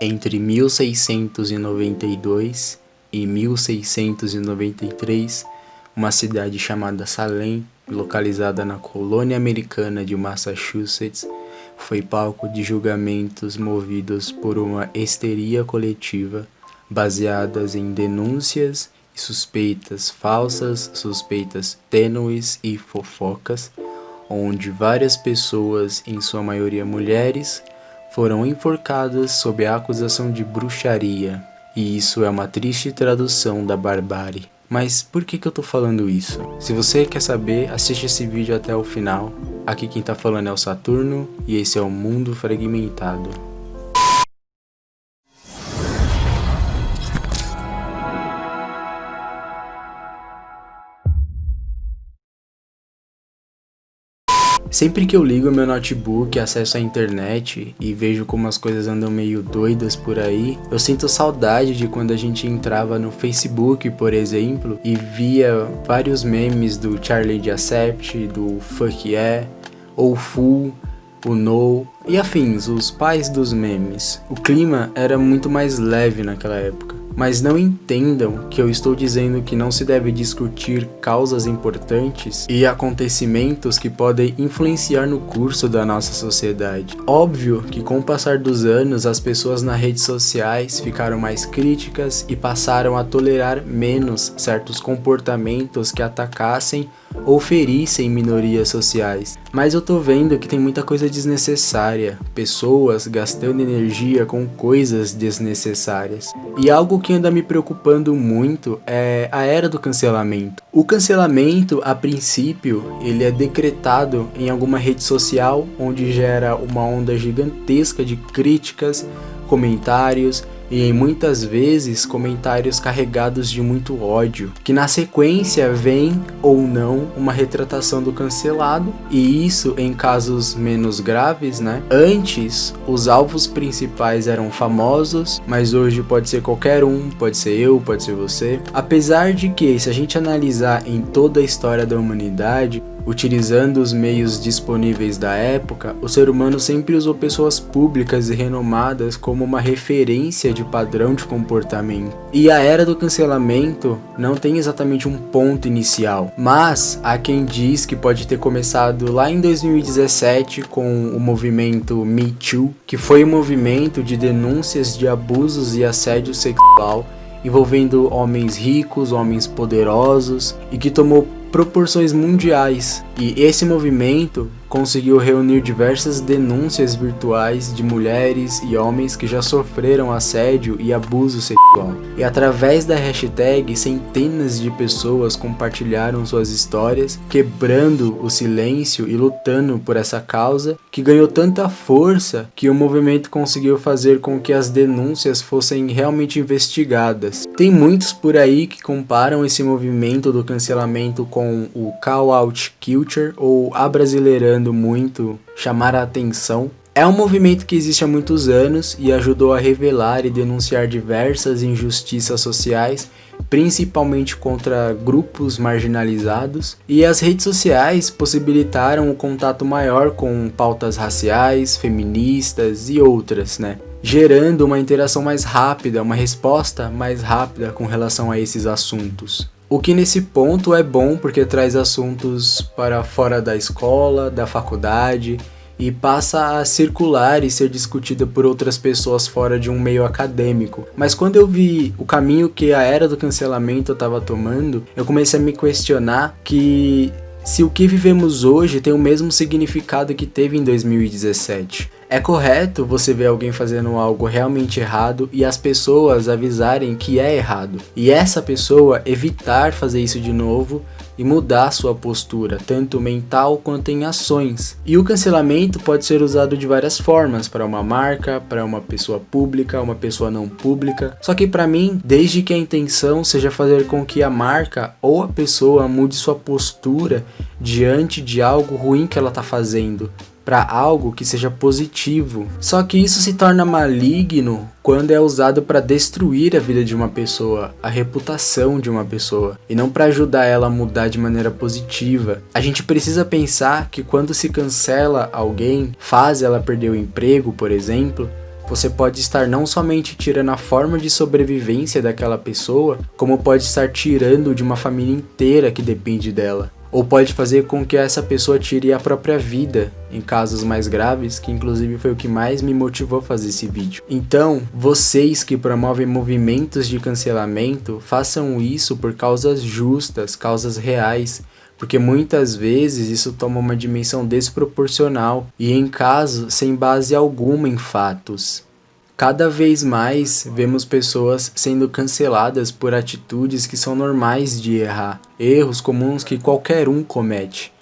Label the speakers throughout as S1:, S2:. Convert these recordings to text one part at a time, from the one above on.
S1: Entre 1692 e 1693, uma cidade chamada Salem, localizada na colônia americana de Massachusetts, foi palco de julgamentos movidos por uma histeria coletiva, baseadas em denúncias e suspeitas falsas, suspeitas tênues e fofocas, onde várias pessoas, em sua maioria mulheres, foram enforcadas sob a acusação de bruxaria. E isso é uma triste tradução da barbárie. Mas por que eu tô falando isso? Se você quer saber, assiste esse vídeo até o final. Aqui quem tá falando é o Saturno e esse é o Mundo Fragmentado. Sempre que eu ligo meu notebook, acesso à internet e vejo como as coisas andam meio doidas por aí, eu sinto saudade de quando a gente entrava no Facebook, por exemplo, e via vários memes do Charlie D'Acept, do Fuck Yeah, ou Full, o No e afins, os pais dos memes. O clima era muito mais leve naquela época. Mas não entendam que eu estou dizendo que não se deve discutir causas importantes e acontecimentos que podem influenciar no curso da nossa sociedade. Óbvio que com o passar dos anos as pessoas nas redes sociais ficaram mais críticas e passaram a tolerar menos certos comportamentos que atacassem ou ferissem minorias sociais. Mas eu tô vendo que tem muita coisa desnecessária, pessoas gastando energia com coisas desnecessárias. E algo que anda me preocupando muito é a era do cancelamento. O cancelamento, a princípio, ele é decretado em alguma rede social, onde gera uma onda gigantesca de críticas, comentários e em muitas vezes comentários carregados de muito ódio, que na sequência vem ou não uma retratação do cancelado, e isso em casos menos graves, né? Antes, os alvos principais eram famosos, mas hoje pode ser qualquer um, pode ser eu, pode ser você. Apesar de que, se a gente analisar em toda a história da humanidade, utilizando os meios disponíveis da época, o ser humano sempre usou pessoas públicas e renomadas como uma referência de padrão de comportamento. E a era do cancelamento não tem exatamente um ponto inicial, mas há quem diz que pode ter começado lá em 2017 com o movimento Me Too, que foi um movimento de denúncias de abusos e assédio sexual envolvendo homens ricos, homens poderosos e que tomou proporções mundiais, e esse movimento conseguiu reunir diversas denúncias virtuais de mulheres e homens que já sofreram assédio e abuso sexual. E através da hashtag, centenas de pessoas compartilharam suas histórias, quebrando o silêncio e lutando por essa causa, que ganhou tanta força que o movimento conseguiu fazer com que as denúncias fossem realmente investigadas. Tem muitos por aí que comparam esse movimento do cancelamento com o call out culture, ou abrasileirando muito, chamar a atenção. É um movimento que existe há muitos anos e ajudou a revelar e denunciar diversas injustiças sociais, principalmente contra grupos marginalizados, e as redes sociais possibilitaram o contato maior com pautas raciais, feministas e outras, né? Gerando uma interação mais rápida, uma resposta mais rápida com relação a esses assuntos. O que nesse ponto é bom porque traz assuntos para fora da escola, da faculdade e passa a circular e ser discutida por outras pessoas fora de um meio acadêmico. Mas quando eu vi o caminho que a era do cancelamento estava tomando, eu comecei a me questionar que se o que vivemos hoje tem o mesmo significado que teve em 2017. É correto você ver alguém fazendo algo realmente errado e as pessoas avisarem que é errado. E essa pessoa evitar fazer isso de novo e mudar sua postura, tanto mental quanto em ações. E o cancelamento pode ser usado de várias formas, para uma marca, para uma pessoa pública, uma pessoa não pública. Só que para mim, desde que a intenção seja fazer com que a marca ou a pessoa mude sua postura diante de algo ruim que ela está fazendo, para algo que seja positivo. Só que isso se torna maligno quando é usado para destruir a vida de uma pessoa, a reputação de uma pessoa, e não para ajudar ela a mudar de maneira positiva. A gente precisa pensar que quando se cancela alguém, faz ela perder o emprego, por exemplo, você pode estar não somente tirando a forma de sobrevivência daquela pessoa, como pode estar tirando de uma família inteira que depende dela. Ou pode fazer com que essa pessoa tire a própria vida, em casos mais graves, que inclusive foi o que mais me motivou a fazer esse vídeo. Então, vocês que promovem movimentos de cancelamento, façam isso por causas justas, causas reais, porque muitas vezes isso toma uma dimensão desproporcional e em casos sem base alguma em fatos. Cada vez mais vemos pessoas sendo canceladas por atitudes que são normais de errar, erros comuns que qualquer um comete.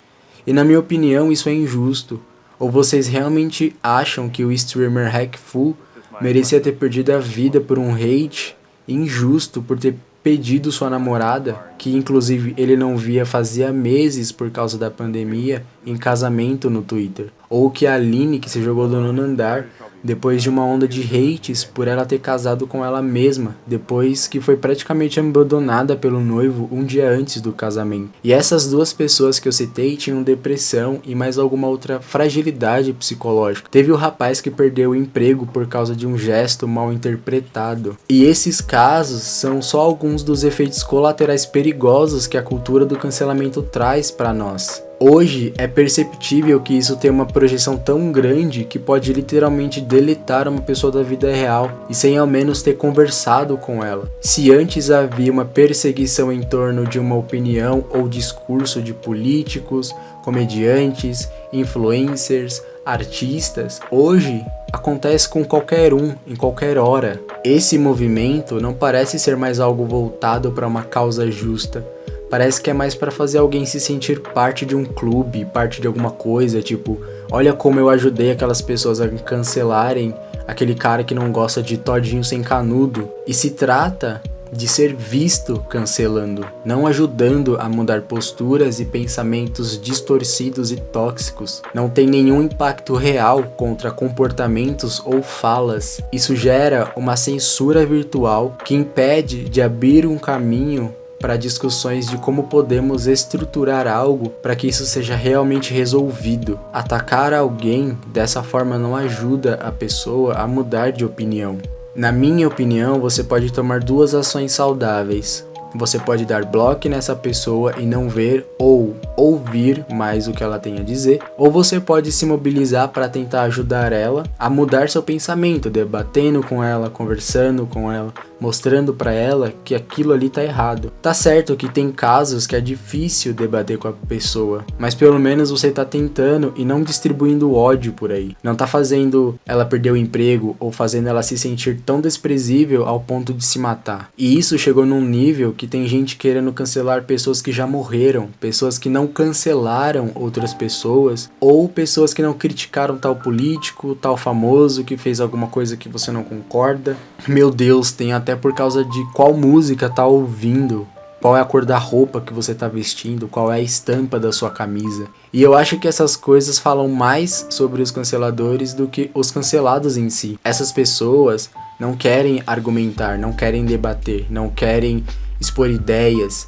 S1: E na minha opinião isso é injusto. Ou vocês realmente acham que o streamer Hackful merecia ter perdido a vida por um hate injusto por ter pedido sua namorada, que inclusive ele não via fazia meses por causa da pandemia, em casamento no Twitter? Ou que a Aline, que se jogou do 9º andar, depois de uma onda de hates por ela ter casado com ela mesma, depois que foi praticamente abandonada pelo noivo um dia antes do casamento. E essas duas pessoas que eu citei tinham depressão e mais alguma outra fragilidade psicológica. Teve o rapaz que perdeu o emprego por causa de um gesto mal interpretado. E esses casos são só alguns dos efeitos colaterais perigosos que a cultura do cancelamento traz para nós. Hoje é perceptível que isso tem uma projeção tão grande que pode literalmente deletar uma pessoa da vida real e sem ao menos ter conversado com ela. Se antes havia uma perseguição em torno de uma opinião ou discurso de políticos, comediantes, influencers, artistas, hoje acontece com qualquer um, em qualquer hora. Esse movimento não parece ser mais algo voltado para uma causa justa. Parece que é mais para fazer alguém se sentir parte de um clube, parte de alguma coisa, tipo, olha como eu ajudei aquelas pessoas a cancelarem aquele cara que não gosta de todinho sem canudo. E se trata de ser visto cancelando, não ajudando a mudar posturas e pensamentos distorcidos e tóxicos. Não tem nenhum impacto real contra comportamentos ou falas. Isso gera uma censura virtual que impede de abrir um caminho para discussões de como podemos estruturar algo para que isso seja realmente resolvido. Atacar alguém dessa forma não ajuda a pessoa a mudar de opinião. Na minha opinião, você pode tomar duas ações saudáveis. Você pode dar bloco nessa pessoa e não ver ou ouvir mais o que ela tem a dizer, ou você pode se mobilizar para tentar ajudar ela a mudar seu pensamento, debatendo com ela, conversando com ela, mostrando para ela que aquilo ali tá errado. Tá certo que tem casos que é difícil debater com a pessoa, mas pelo menos você tá tentando e não distribuindo ódio por aí. Não tá fazendo ela perder o emprego ou fazendo ela se sentir tão desprezível ao ponto de se matar. E isso chegou num nível que tem gente querendo cancelar pessoas que já morreram, pessoas que não cancelaram outras pessoas, ou pessoas que não criticaram tal político, tal famoso que fez alguma coisa que você não concorda. Meu Deus, tem até por causa de qual música tá ouvindo, qual é a cor da roupa que você tá vestindo, qual é a estampa da sua camisa. E eu acho que essas coisas falam mais sobre os canceladores do que os cancelados em si. Essas pessoas não querem argumentar, não querem debater, não querem expor ideias,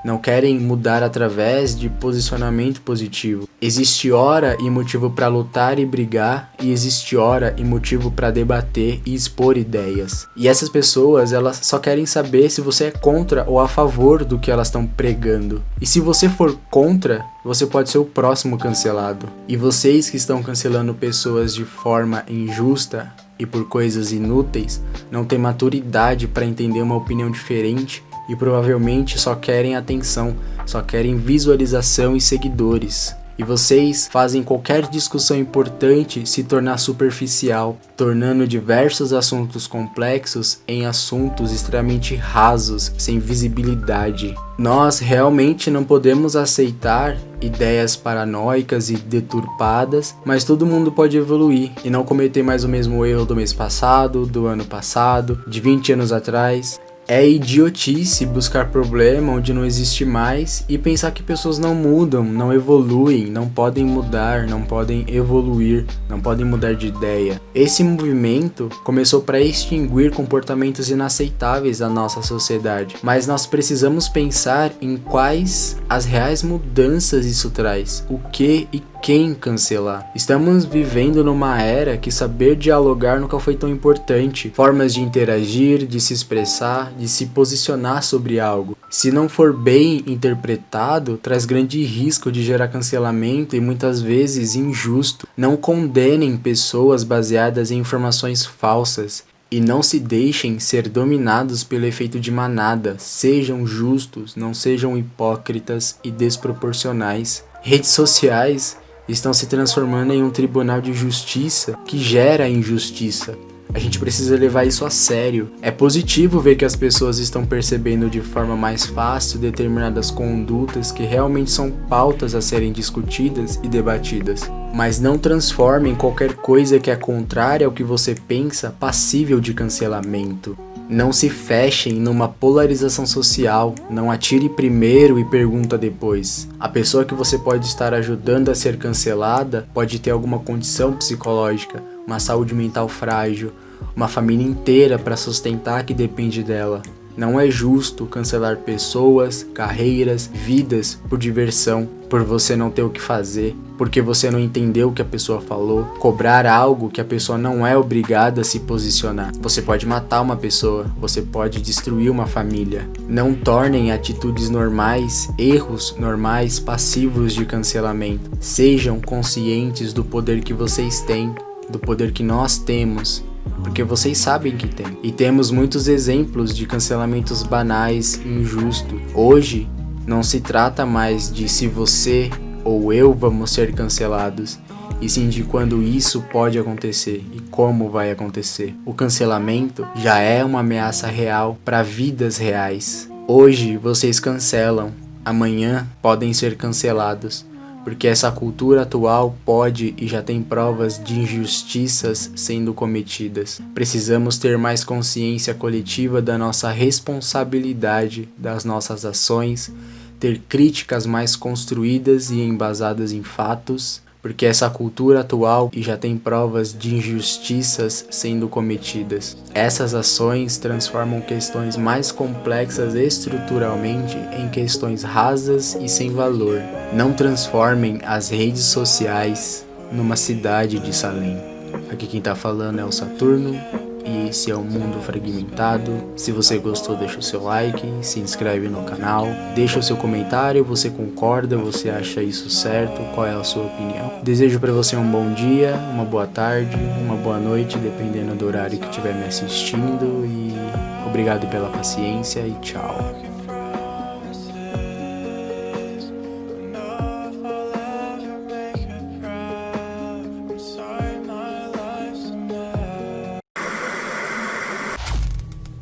S1: não querem mudar através de posicionamento positivo. Existe hora e motivo para lutar e brigar, e existe hora e motivo para debater e expor ideias. E essas pessoas, elas só querem saber se você é contra ou a favor do que elas estão pregando. E se você for contra, você pode ser o próximo cancelado. E vocês que estão cancelando pessoas de forma injusta e por coisas inúteis, não têm maturidade para entender uma opinião diferente e provavelmente só querem atenção, só querem visualização e seguidores. E vocês fazem qualquer discussão importante se tornar superficial, tornando diversos assuntos complexos em assuntos extremamente rasos, sem visibilidade. Nós realmente não podemos aceitar ideias paranoicas e deturpadas, mas todo mundo pode evoluir e não cometer mais o mesmo erro do mês passado, do ano passado, de 20 anos atrás. É idiotice buscar problema onde não existe mais e pensar que pessoas não mudam, não evoluem, não podem mudar, não podem evoluir, não podem mudar de ideia. Esse movimento começou para extinguir comportamentos inaceitáveis da nossa sociedade, mas nós precisamos pensar em quais as reais mudanças isso traz, o que e quem cancelar. Estamos vivendo numa era que saber dialogar nunca foi tão importante. Formas de interagir, de se expressar, de se posicionar sobre algo. Se não for bem interpretado, traz grande risco de gerar cancelamento e muitas vezes injusto. Não condenem pessoas baseadas em informações falsas. E não se deixem ser dominados pelo efeito de manada. Sejam justos, não sejam hipócritas e desproporcionais. Redes sociais estão se transformando em um tribunal de justiça que gera injustiça. A gente precisa levar isso a sério. É positivo ver que as pessoas estão percebendo de forma mais fácil determinadas condutas que realmente são pautas a serem discutidas e debatidas. Mas não transformem qualquer coisa que é contrária ao que você pensa passível de cancelamento. Não se fechem numa polarização social, não atire primeiro e pergunta depois. A pessoa que você pode estar ajudando a ser cancelada pode ter alguma condição psicológica, uma saúde mental frágil, uma família inteira para sustentar que depende dela. Não é justo cancelar pessoas, carreiras, vidas por diversão, por você não ter o que fazer, porque você não entendeu o que a pessoa falou, cobrar algo que a pessoa não é obrigada a se posicionar. Você pode matar uma pessoa, você pode destruir uma família. Não tornem atitudes normais, erros normais, passivos de cancelamento. Sejam conscientes do poder que vocês têm, do poder que nós temos, porque vocês sabem que tem. E temos muitos exemplos de cancelamentos banais e injustos. Hoje, não se trata mais de se você ou eu vamos ser cancelados, e sim de quando isso pode acontecer e como vai acontecer. O cancelamento já é uma ameaça real para vidas reais. Hoje vocês cancelam, amanhã podem ser cancelados. Porque essa cultura atual pode e já tem provas de injustiças sendo cometidas. Precisamos ter mais consciência coletiva da nossa responsabilidade, das nossas ações, ter críticas mais construídas e embasadas em fatos, porque essa cultura atual e já tem provas de injustiças sendo cometidas. Essas ações transformam questões mais complexas estruturalmente em questões rasas e sem valor. Não transformem as redes sociais numa cidade de Salem. Aqui quem tá falando é o Saturno. E esse é o Mundo Fragmentado. Se você gostou, deixa o seu like, se inscreve no canal, deixa o seu comentário, você concorda, você acha isso certo, qual é a sua opinião. Desejo para você um bom dia, uma boa tarde, uma boa noite, dependendo do horário que estiver me assistindo, e obrigado pela paciência e tchau.